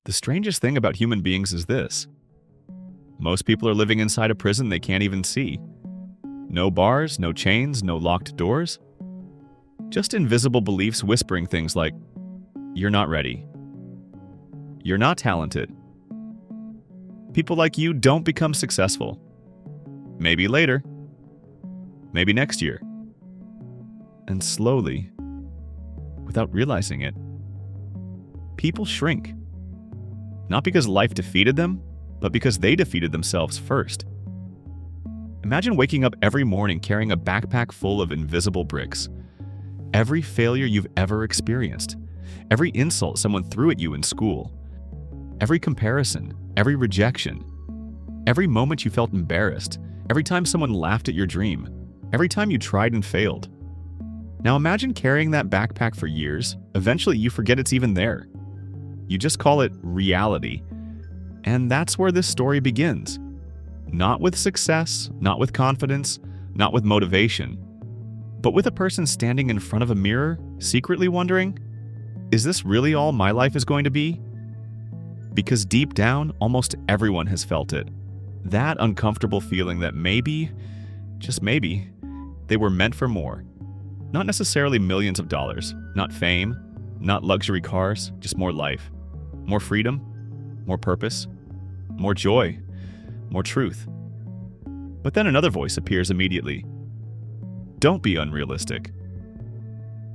The strangest thing about human beings is this. Most people are living inside a prison they can't even see. No bars, no chains, no locked doors. Just invisible beliefs whispering things like, "You're not ready. You're not talented. People like you don't become successful. Maybe later. Maybe next year." And slowly, without realizing it, people shrink. Not because life defeated them, but because they defeated themselves first. Imagine waking up every morning carrying a backpack full of invisible bricks. Every failure you've ever experienced. Every insult someone threw at you in school. Every comparison. Every rejection. Every moment you felt embarrassed. Every time someone laughed at your dream. Every time you tried and failed. Now imagine carrying that backpack for years. Eventually you forget it's even there. You just call it reality. And that's where this story begins. Not with success, not with confidence, not with motivation, but with a person standing in front of a mirror, secretly wondering, is this really all my life is going to be? Because deep down, almost everyone has felt it. That uncomfortable feeling that maybe, just maybe, they were meant for more. Not necessarily millions of dollars, not fame, not luxury cars, just more life. More freedom, more purpose, more joy, more truth. But then another voice appears immediately. Don't be unrealistic.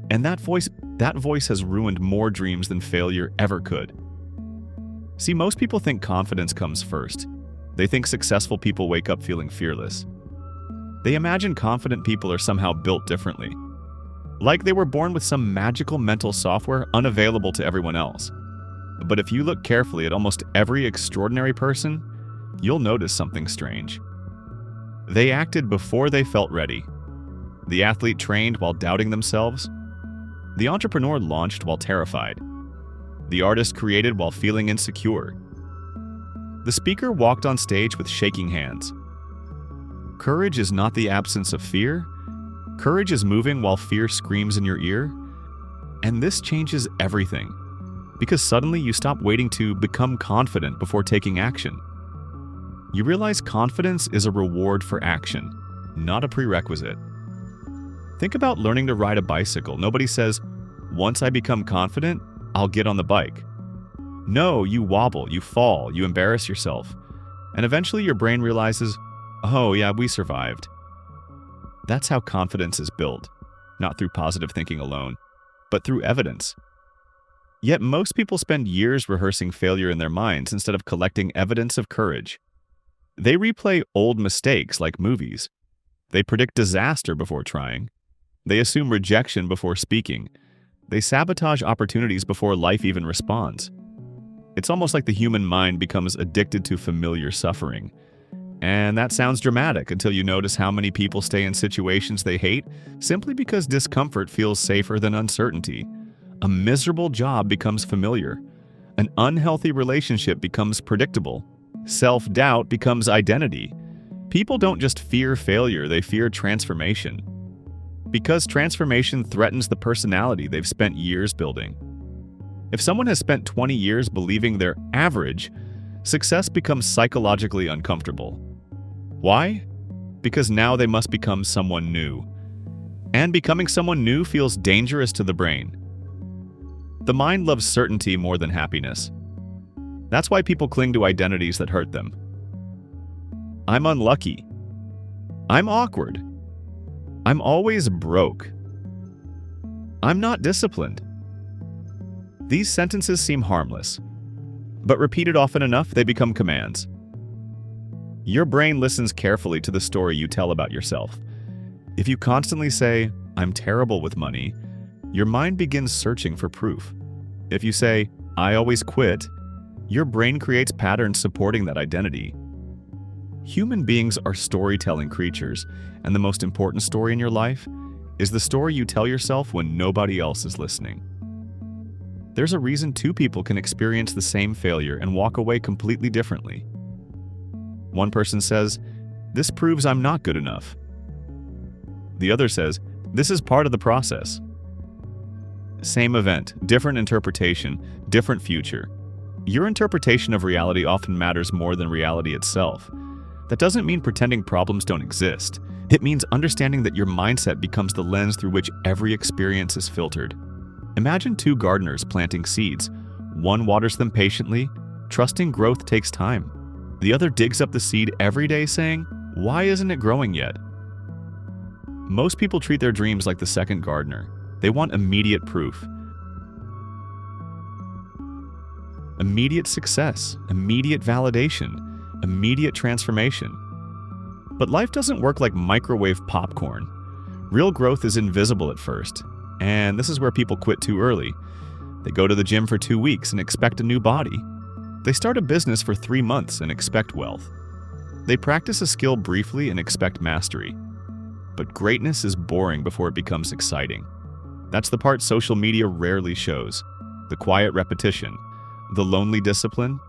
And that voice has ruined more dreams than failure ever could. See, most people think confidence comes first. They think successful people wake up feeling fearless. They imagine confident people are somehow built differently. Like they were born with some magical mental software unavailable to everyone else. But if you look carefully at almost every extraordinary person, you'll notice something strange. They acted before they felt ready. The athlete trained while doubting themselves. The entrepreneur launched while terrified. The artist created while feeling insecure. The speaker walked on stage with shaking hands. Courage is not the absence of fear. Courage is moving while fear screams in your ear. And this changes everything. Because suddenly you stop waiting to become confident before taking action. You realize confidence is a reward for action, not a prerequisite. Think about learning to ride a bicycle. Nobody says, "Once I become confident, I'll get on the bike." No, you wobble, you fall, you embarrass yourself. And eventually your brain realizes, "Oh yeah, we survived." That's how confidence is built, not through positive thinking alone, but through evidence. Yet most people spend years rehearsing failure in their minds instead of collecting evidence of courage. They replay old mistakes like movies. They predict disaster before trying. They assume rejection before speaking. They sabotage opportunities before life even responds. It's almost like the human mind becomes addicted to familiar suffering. And that sounds dramatic until you notice how many people stay in situations they hate simply because discomfort feels safer than uncertainty. A miserable job becomes familiar. An unhealthy relationship becomes predictable. Self-doubt becomes identity. People don't just fear failure, they fear transformation. Because transformation threatens the personality they've spent years building. If someone has spent 20 years believing they're average, success becomes psychologically uncomfortable. Why? Because now they must become someone new. And becoming someone new feels dangerous to the brain. The mind loves certainty more than happiness. That's why people cling to identities that hurt them. I'm unlucky. I'm awkward. I'm always broke. I'm not disciplined. These sentences seem harmless, but repeated often enough, they become commands. Your brain listens carefully to the story you tell about yourself. If you constantly say, "I'm terrible with money," your mind begins searching for proof. If you say, "I always quit," your brain creates patterns supporting that identity. Human beings are storytelling creatures, and the most important story in your life is the story you tell yourself when nobody else is listening. There's a reason two people can experience the same failure and walk away completely differently. One person says, "This proves I'm not good enough." The other says, "This is part of the process." Same event, different interpretation, different future. Your interpretation of reality often matters more than reality itself. That doesn't mean pretending problems don't exist. It means understanding that your mindset becomes the lens through which every experience is filtered. Imagine two gardeners planting seeds. One waters them patiently, trusting growth takes time. The other digs up the seed every day saying, "Why isn't it growing yet?" Most people treat their dreams like the second gardener. They want immediate proof. Immediate success, immediate validation, immediate transformation. But life doesn't work like microwave popcorn. Real growth is invisible at first, and this is where people quit too early. They go to the gym for 2 weeks and expect a new body. They start a business for 3 months and expect wealth. They practice a skill briefly and expect mastery. But greatness is boring before it becomes exciting. That's the part social media rarely shows. The quiet repetition, the lonely discipline,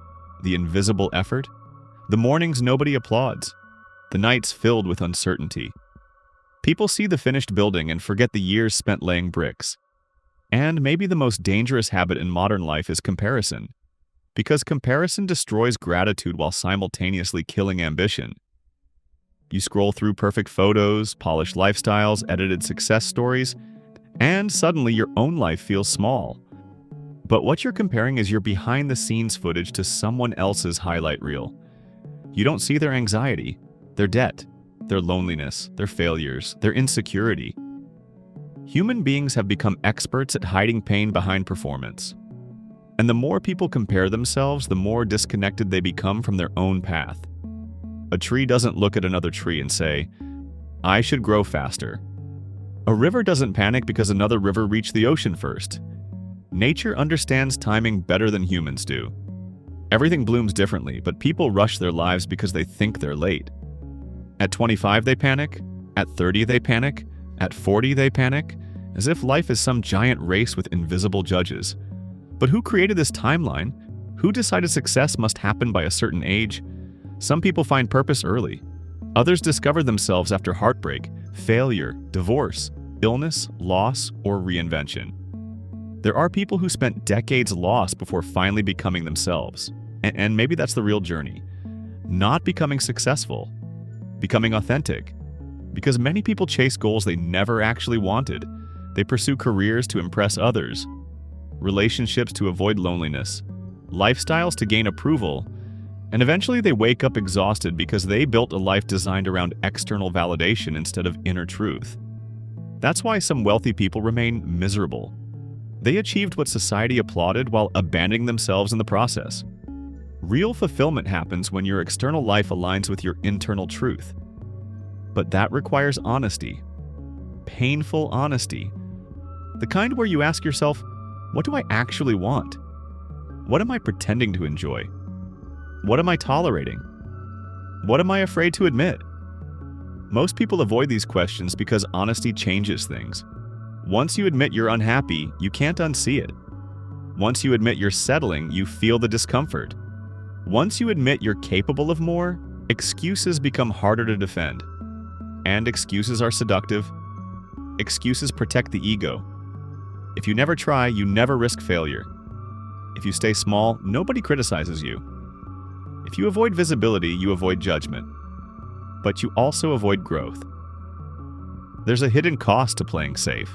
the invisible effort, the mornings nobody applauds, the nights filled with uncertainty. People see the finished building and forget the years spent laying bricks. And maybe the most dangerous habit in modern life is comparison. Because comparison destroys gratitude while simultaneously killing ambition. You scroll through perfect photos, polished lifestyles, edited success stories, and suddenly your own life feels small. But what you're comparing is your behind-the-scenes footage to someone else's highlight reel. You don't see their anxiety, their debt, their loneliness, their failures, their insecurity. Human beings have become experts at hiding pain behind performance. And the more people compare themselves, the more disconnected they become from their own path. A tree doesn't look at another tree and say, "I should grow faster." A river doesn't panic because another river reached the ocean first. Nature understands timing better than humans do. Everything blooms differently, but people rush their lives because they think they're late. At 25 they panic, at 30 they panic, at 40 they panic, as if life is some giant race with invisible judges. But who created this timeline? Who decided success must happen by a certain age? Some people find purpose early. Others discover themselves after heartbreak, failure, divorce, illness, loss, or reinvention. There are people who spent decades lost before finally becoming themselves. And maybe that's the real journey. Not becoming successful, becoming authentic. Because many people chase goals they never actually wanted. They pursue careers to impress others, relationships to avoid loneliness, lifestyles to gain approval, and eventually they wake up exhausted because they built a life designed around external validation instead of inner truth. That's why some wealthy people remain miserable. They achieved what society applauded while abandoning themselves in the process. Real fulfillment happens when your external life aligns with your internal truth. But that requires honesty. Painful honesty. The kind where you ask yourself, what do I actually want? What am I pretending to enjoy? What am I tolerating? What am I afraid to admit? Most people avoid these questions because honesty changes things. Once you admit you're unhappy, you can't unsee it. Once you admit you're settling, you feel the discomfort. Once you admit you're capable of more, excuses become harder to defend. And excuses are seductive. Excuses protect the ego. If you never try, you never risk failure. If you stay small, nobody criticizes you. If you avoid visibility, you avoid judgment. But you also avoid growth. There's a hidden cost to playing safe.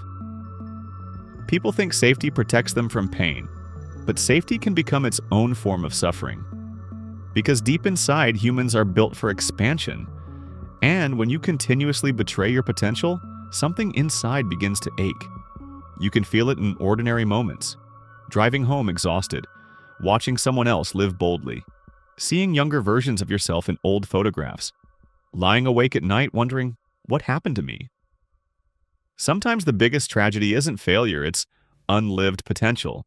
People think safety protects them from pain, but safety can become its own form of suffering. Because deep inside, humans are built for expansion. And when you continuously betray your potential, something inside begins to ache. You can feel it in ordinary moments. Driving home exhausted, watching someone else live boldly, seeing younger versions of yourself in old photographs, lying awake at night wondering, what happened to me? Sometimes the biggest tragedy isn't failure, it's unlived potential.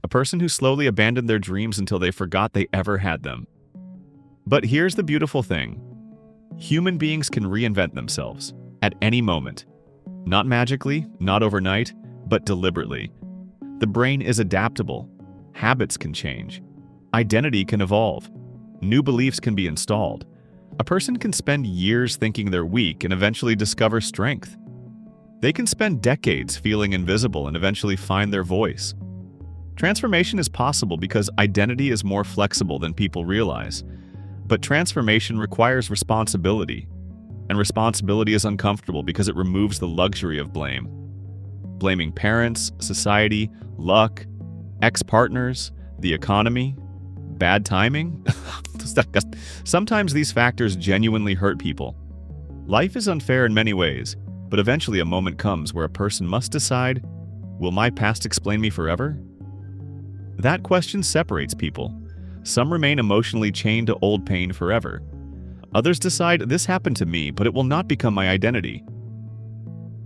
A person who slowly abandoned their dreams until they forgot they ever had them. But here's the beautiful thing. Human beings can reinvent themselves at any moment. Not magically, not overnight, but deliberately. The brain is adaptable. Habits can change. Identity can evolve. New beliefs can be installed. A person can spend years thinking they're weak and eventually discover strength. They can spend decades feeling invisible and eventually find their voice. Transformation is possible because identity is more flexible than people realize. But transformation requires responsibility. And responsibility is uncomfortable because it removes the luxury of blame. Blaming parents, society, luck, ex-partners, the economy, bad timing. Sometimes these factors genuinely hurt people. Life is unfair in many ways, but eventually a moment comes where a person must decide, will my past explain me forever? That question separates people. Some remain emotionally chained to old pain forever. Others decide, this happened to me, but it will not become my identity.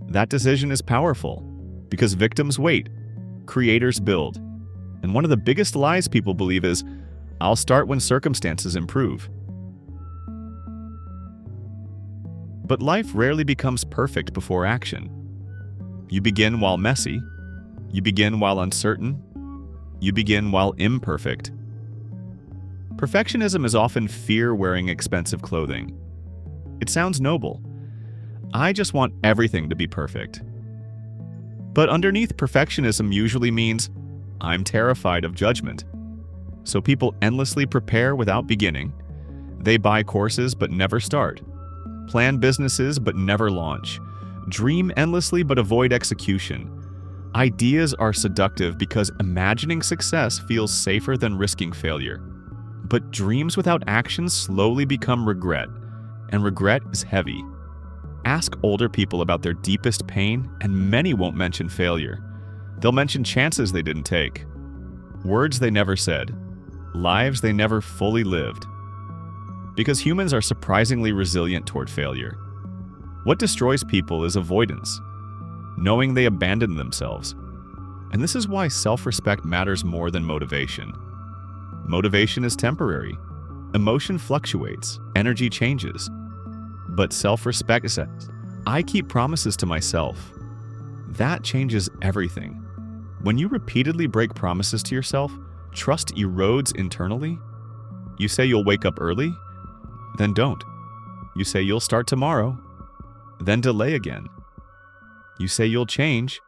That decision is powerful, because victims wait, creators build. And one of the biggest lies people believe is, I'll start when circumstances improve. But life rarely becomes perfect before action. You begin while messy. You begin while uncertain. You begin while imperfect. Perfectionism is often fear wearing expensive clothing. It sounds noble. I just want everything to be perfect. But underneath perfectionism usually means, I'm terrified of judgment. So people endlessly prepare without beginning. They buy courses but never start. Plan businesses but never launch. Dream endlessly but avoid execution. Ideas are seductive because imagining success feels safer than risking failure. But dreams without action slowly become regret, and regret is heavy. Ask older people about their deepest pain, and many won't mention failure. They'll mention chances they didn't take, words they never said, lives they never fully lived. Because humans are surprisingly resilient toward failure. What destroys people is avoidance, knowing they abandoned themselves. And this is why self-respect matters more than motivation. Motivation is temporary. Emotion fluctuates. Energy changes. But self-respect says, I keep promises to myself. That changes everything. When you repeatedly break promises to yourself, trust erodes internally. You say you'll wake up early, then don't. You say you'll start tomorrow, then delay again. You say you'll change,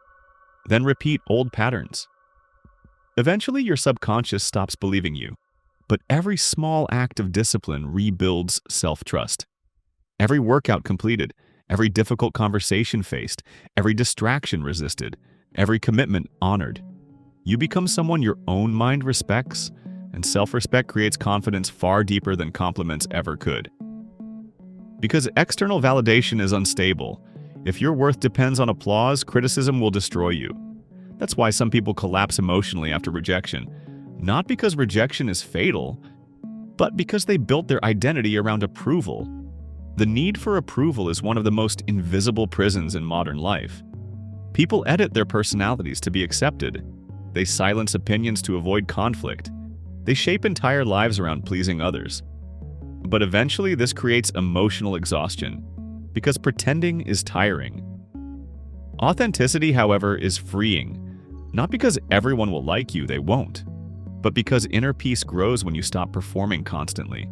then repeat old patterns. Eventually, your subconscious stops believing you, but every small act of discipline rebuilds self-trust. Every workout completed, every difficult conversation faced, every distraction resisted, every commitment honored. You become someone your own mind respects, and self-respect creates confidence far deeper than compliments ever could. Because external validation is unstable. If your worth depends on applause, criticism will destroy you. That's why some people collapse emotionally after rejection. Not because rejection is fatal, but because they built their identity around approval. The need for approval is one of the most invisible prisons in modern life. People edit their personalities to be accepted. They silence opinions to avoid conflict. They shape entire lives around pleasing others. But eventually, this creates emotional exhaustion, because pretending is tiring. Authenticity, however, is freeing. Not because everyone will like you, they won't, but because inner peace grows when you stop performing constantly.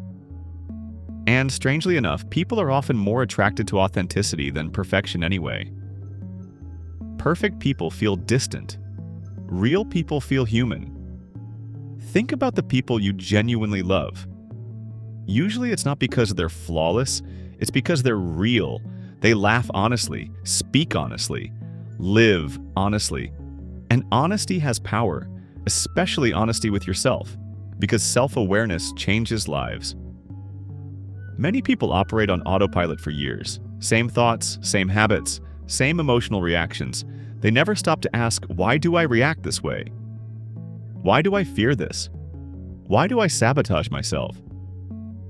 And strangely enough, people are often more attracted to authenticity than perfection anyway. Perfect people feel distant. Real people feel human. Think about the people you genuinely love. Usually it's not because they're flawless, it's because they're real. They laugh honestly, speak honestly, live honestly. And honesty has power, especially honesty with yourself, because self-awareness changes lives. Many people operate on autopilot for years. Same thoughts, same habits, same emotional reactions. They never stop to ask, why do I react this way? Why do I fear this? Why do I sabotage myself?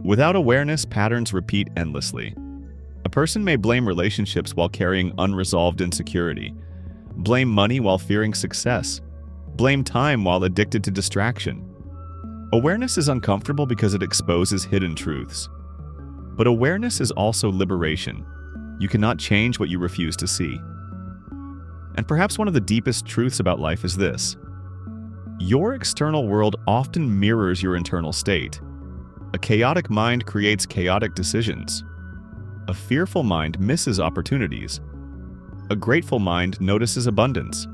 Without awareness, patterns repeat endlessly. A person may blame relationships while carrying unresolved insecurity, blame money while fearing success, blame time while addicted to distraction. Awareness is uncomfortable because it exposes hidden truths. But awareness is also liberation. You cannot change what you refuse to see. And perhaps one of the deepest truths about life is this: your external world often mirrors your internal state. A chaotic mind creates chaotic decisions. A fearful mind misses opportunities. A grateful mind notices abundance.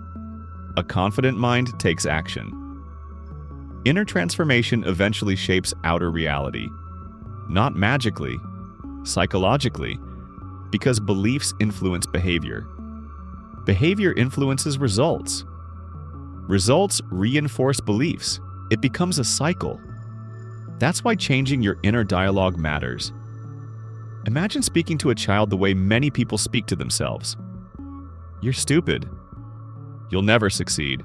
A confident mind takes action. Inner transformation eventually shapes outer reality, not magically, psychologically, because beliefs influence behavior. Behavior influences results. Results reinforce beliefs. It becomes a cycle. That's why changing your inner dialogue matters. Imagine speaking to a child the way many people speak to themselves. You're stupid. You'll never succeed.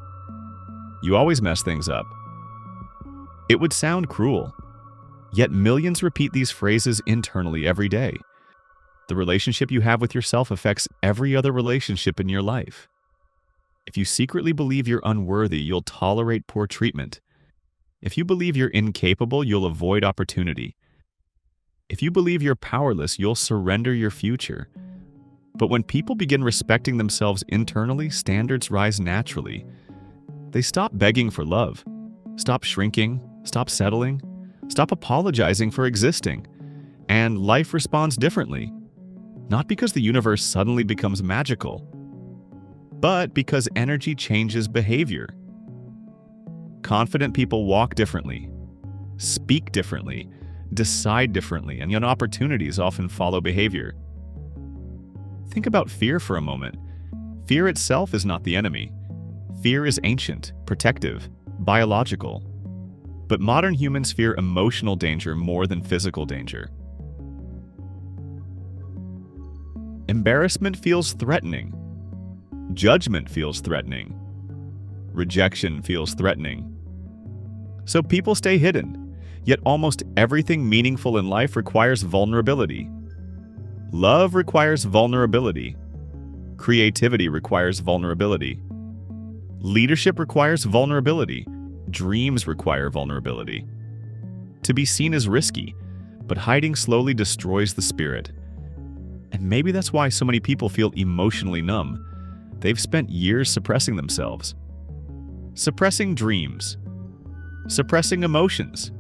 You always mess things up. It would sound cruel, yet millions repeat these phrases internally every day. The relationship you have with yourself affects every other relationship in your life. If you secretly believe you're unworthy, you'll tolerate poor treatment. If you believe you're incapable, you'll avoid opportunity. If you believe you're powerless, you'll surrender your future. But when people begin respecting themselves internally, standards rise naturally. They stop begging for love, stop shrinking, stop settling, stop apologizing for existing, and life responds differently. Not because the universe suddenly becomes magical, but because energy changes behavior. Confident people walk differently, speak differently, decide differently, and yet opportunities often follow behavior. Think about fear for a moment. Fear itself is not the enemy. Fear is ancient, protective, biological. But modern humans fear emotional danger more than physical danger. Embarrassment feels threatening. Judgment feels threatening. Rejection feels threatening. So people stay hidden, yet almost everything meaningful in life requires vulnerability. Love requires vulnerability. Creativity requires vulnerability. Leadership requires vulnerability. Dreams require vulnerability. To be seen is risky, but hiding slowly destroys the spirit. And maybe that's why so many people feel emotionally numb. They've spent years suppressing themselves. Suppressing dreams. Suppressing emotions.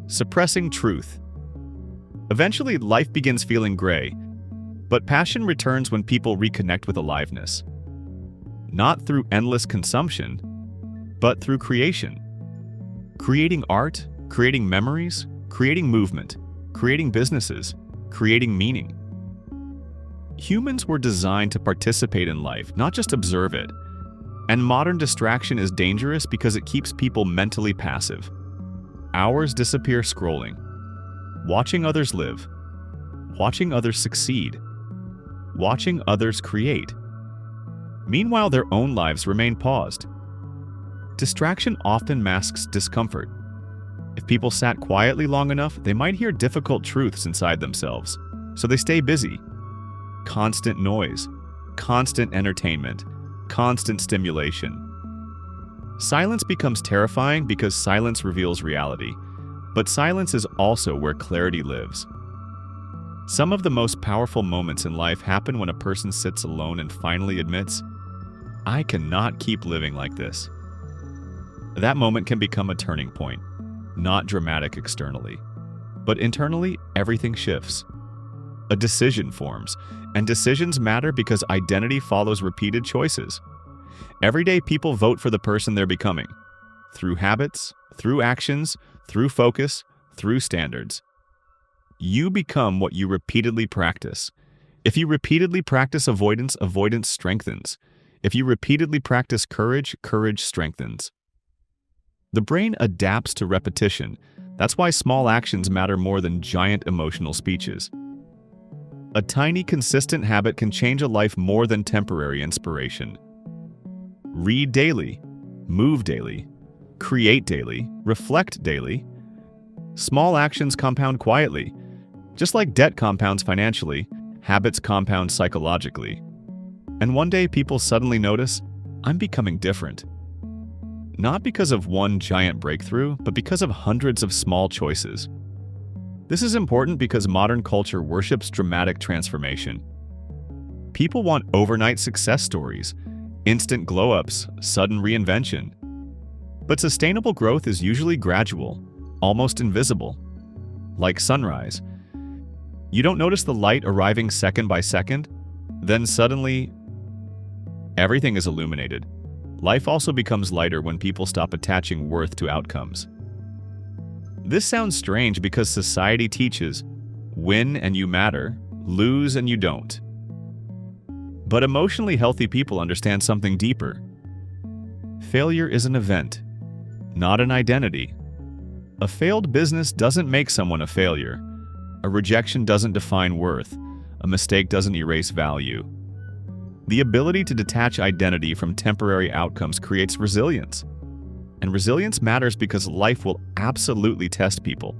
Suppressing truth. Eventually, life begins feeling gray, but passion returns when people reconnect with aliveness. Not through endless consumption, but through creation. Creating art, creating memories, creating movement, creating businesses, creating meaning. Humans were designed to participate in life, not just observe it. And modern distraction is dangerous because it keeps people mentally passive. Hours disappear scrolling, watching others live, watching others succeed, watching others create. Meanwhile, their own lives remain paused. Distraction often masks discomfort. If people sat quietly long enough, they might hear difficult truths inside themselves, so they stay busy. Constant noise, constant entertainment, constant stimulation. Silence becomes terrifying because silence reveals reality, but silence is also where clarity lives. Some of the most powerful moments in life happen when a person sits alone and finally admits, "I cannot keep living like this." That moment can become a turning point, not dramatic externally, but internally everything shifts. A decision forms, and decisions matter because identity follows repeated choices. Every day people vote for the person they're becoming, through habits, through actions, through focus, through standards. You become what you repeatedly practice. If you repeatedly practice avoidance, avoidance strengthens. If you repeatedly practice courage, courage strengthens. The brain adapts to repetition. That's why small actions matter more than giant emotional speeches. A tiny, consistent habit can change a life more than temporary inspiration. Read daily, move daily, create daily, reflect daily. Small actions compound quietly. Just like debt compounds financially, habits compound psychologically. And one day people suddenly notice, I'm becoming different. Not because of one giant breakthrough, but because of hundreds of small choices. This is important because modern culture worships dramatic transformation. People want overnight success stories, instant glow-ups, sudden reinvention. But sustainable growth is usually gradual, almost invisible. Like sunrise. You don't notice the light arriving second by second, then suddenly, everything is illuminated. Life also becomes lighter when people stop attaching worth to outcomes. This sounds strange because society teaches, win and you matter, lose and you don't. But emotionally healthy people understand something deeper. Failure is an event, not an identity. A failed business doesn't make someone a failure. A rejection doesn't define worth. A mistake doesn't erase value. The ability to detach identity from temporary outcomes creates resilience. And resilience matters because life will absolutely test people.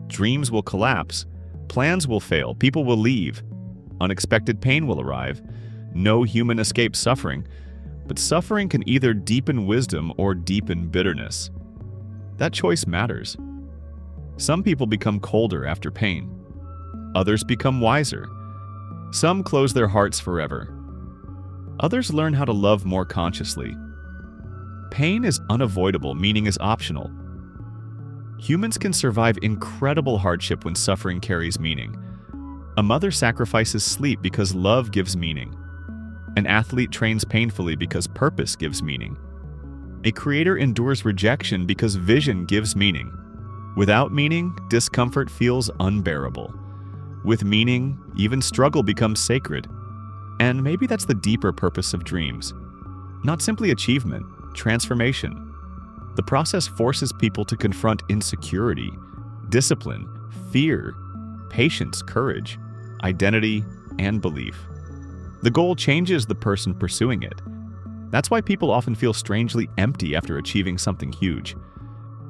Dreams will collapse, plans will fail, people will leave, unexpected pain will arrive. No human escapes suffering, but suffering can either deepen wisdom or deepen bitterness. That choice matters. Some people become colder after pain. Others become wiser. Some close their hearts forever. Others learn how to love more consciously. Pain is unavoidable, meaning is optional. Humans can survive incredible hardship when suffering carries meaning. A mother sacrifices sleep because love gives meaning. An athlete trains painfully because purpose gives meaning. A creator endures rejection because vision gives meaning. Without meaning, discomfort feels unbearable. With meaning, even struggle becomes sacred. And maybe that's the deeper purpose of dreams. Not simply achievement, transformation. The process forces people to confront insecurity, discipline, fear, patience, courage, identity, and belief. The goal changes the person pursuing it. That's why people often feel strangely empty after achieving something huge,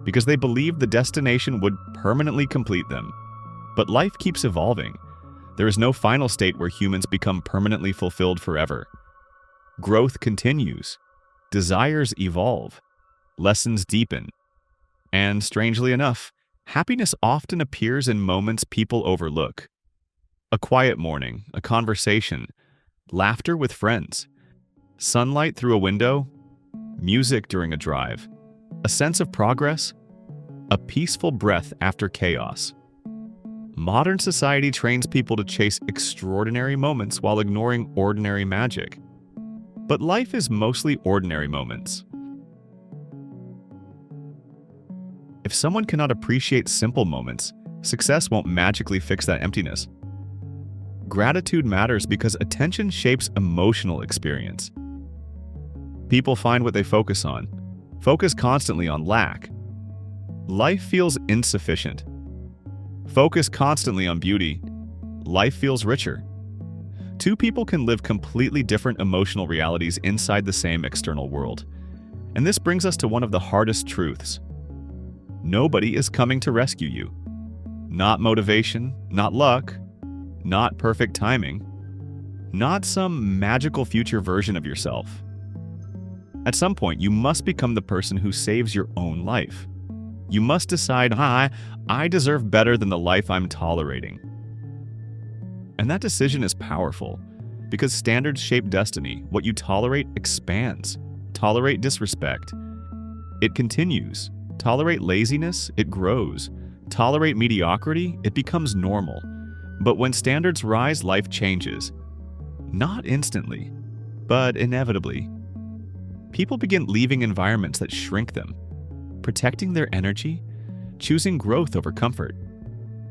because they believe the destination would permanently complete them. But life keeps evolving. There is no final state where humans become permanently fulfilled forever. Growth continues. Desires evolve. Lessons deepen. And strangely enough, happiness often appears in moments people overlook. A quiet morning, a conversation, laughter with friends, sunlight through a window, music during a drive, a sense of progress, a peaceful breath after chaos. Modern society trains people to chase extraordinary moments while ignoring ordinary magic. But life is mostly ordinary moments. If someone cannot appreciate simple moments, success won't magically fix that emptiness. Gratitude matters because attention shapes emotional experience. People find what they focus on. Focus constantly on lack. Life feels insufficient. Focus constantly on beauty. Life feels richer. Two people can live completely different emotional realities inside the same external world. And this brings us to one of the hardest truths. Nobody is coming to rescue you. Not motivation, not luck, not perfect timing, not some magical future version of yourself. At some point, you must become the person who saves your own life. You must decide, I deserve better than the life I'm tolerating. And that decision is powerful, because standards shape destiny. What you tolerate expands. Tolerate disrespect. It continues. Tolerate laziness, it grows. Tolerate mediocrity, it becomes normal. But when standards rise, life changes. Not instantly, but inevitably. People begin leaving environments that shrink them, protecting their energy, choosing growth over comfort,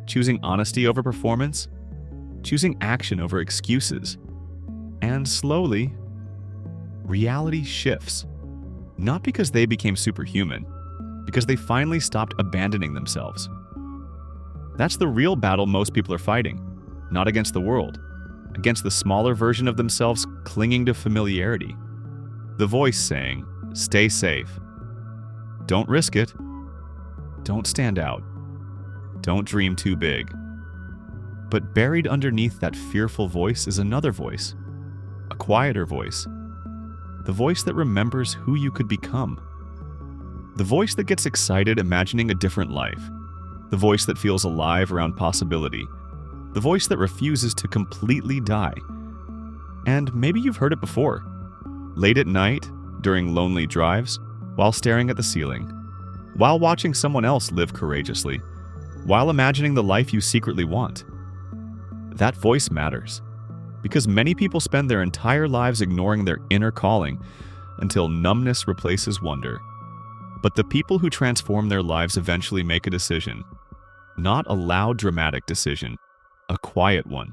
choosing honesty over performance, choosing action over excuses. And slowly, reality shifts. Not because they became superhuman, because they finally stopped abandoning themselves. That's the real battle most people are fighting, not against the world, against the smaller version of themselves clinging to familiarity. The voice saying, stay safe. Don't risk it. Don't stand out. Don't dream too big. But buried underneath that fearful voice is another voice, a quieter voice, the voice that remembers who you could become. The voice that gets excited imagining a different life. The voice that feels alive around possibility. The voice that refuses to completely die. And maybe you've heard it before. Late at night, during lonely drives, while staring at the ceiling, while watching someone else live courageously, while imagining the life you secretly want. That voice matters, because many people spend their entire lives ignoring their inner calling, until numbness replaces wonder. But the people who transform their lives eventually make a decision. Not a loud, dramatic decision, a quiet one.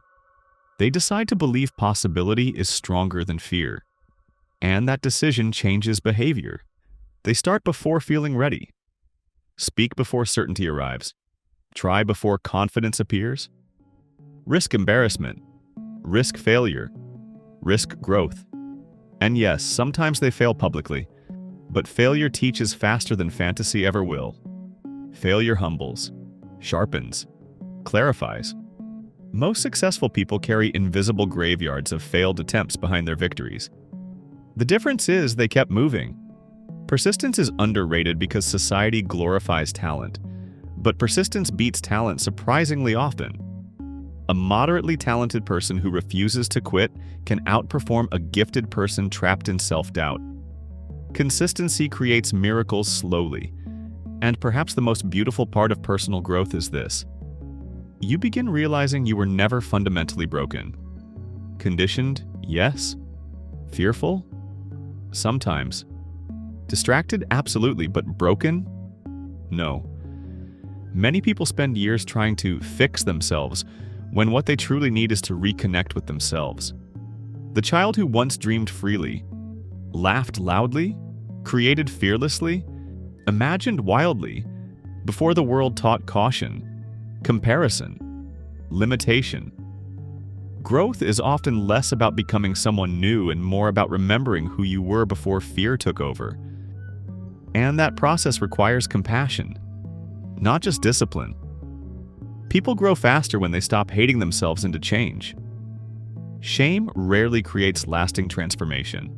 They decide to believe possibility is stronger than fear. And that decision changes behavior. They start before feeling ready. Speak before certainty arrives. Try before confidence appears. Risk embarrassment. Risk failure. Risk growth. And yes, sometimes they fail publicly. But failure teaches faster than fantasy ever will. Failure humbles, sharpens, clarifies. Most successful people carry invisible graveyards of failed attempts behind their victories. The difference is they kept moving. Persistence is underrated because society glorifies talent, but persistence beats talent surprisingly often. A moderately talented person who refuses to quit can outperform a gifted person trapped in self-doubt. Consistency creates miracles slowly, and perhaps the most beautiful part of personal growth is this. You begin realizing you were never fundamentally broken. Conditioned, yes. Fearful? Sometimes. Distracted? Absolutely, but broken? No. Many people spend years trying to fix themselves when what they truly need is to reconnect with themselves. The child who once dreamed freely, laughed loudly, created fearlessly, imagined wildly, before the world taught caution, comparison, limitation. Growth is often less about becoming someone new and more about remembering who you were before fear took over. And that process requires compassion, not just discipline. People grow faster when they stop hating themselves into change. Shame rarely creates lasting transformation.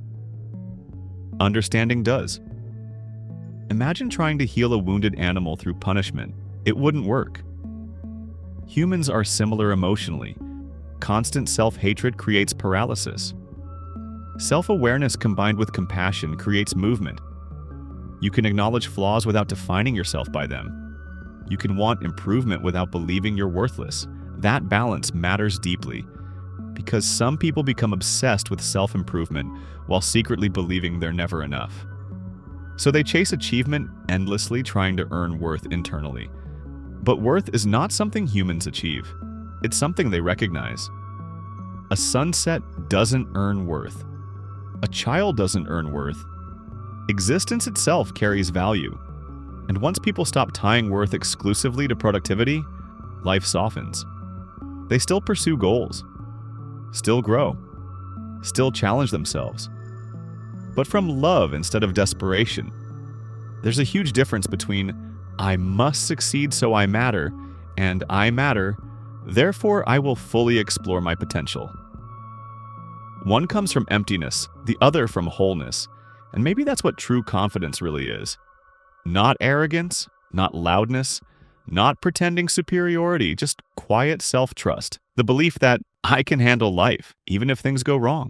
Understanding does. Imagine trying to heal a wounded animal through punishment. It wouldn't work. Humans are similar emotionally. Constant self-hatred creates paralysis. Self-awareness combined with compassion creates movement. You can acknowledge flaws without defining yourself by them. You can want improvement without believing you're worthless. That balance matters deeply, because some people become obsessed with self-improvement while secretly believing they're never enough. So they chase achievement endlessly, trying to earn worth internally. But worth is not something humans achieve. It's something they recognize. A sunset doesn't earn worth. A child doesn't earn worth. Existence itself carries value. And once people stop tying worth exclusively to productivity, life softens. They still pursue goals, still grow, still challenge themselves, but from love instead of desperation. There's a huge difference between "I must succeed so I matter" and "I matter, therefore I will fully explore my potential." One comes from emptiness, the other from wholeness, and maybe that's what true confidence really is. Not arrogance, not loudness, not pretending superiority, just quiet self-trust. The belief that I can handle life, even if things go wrong.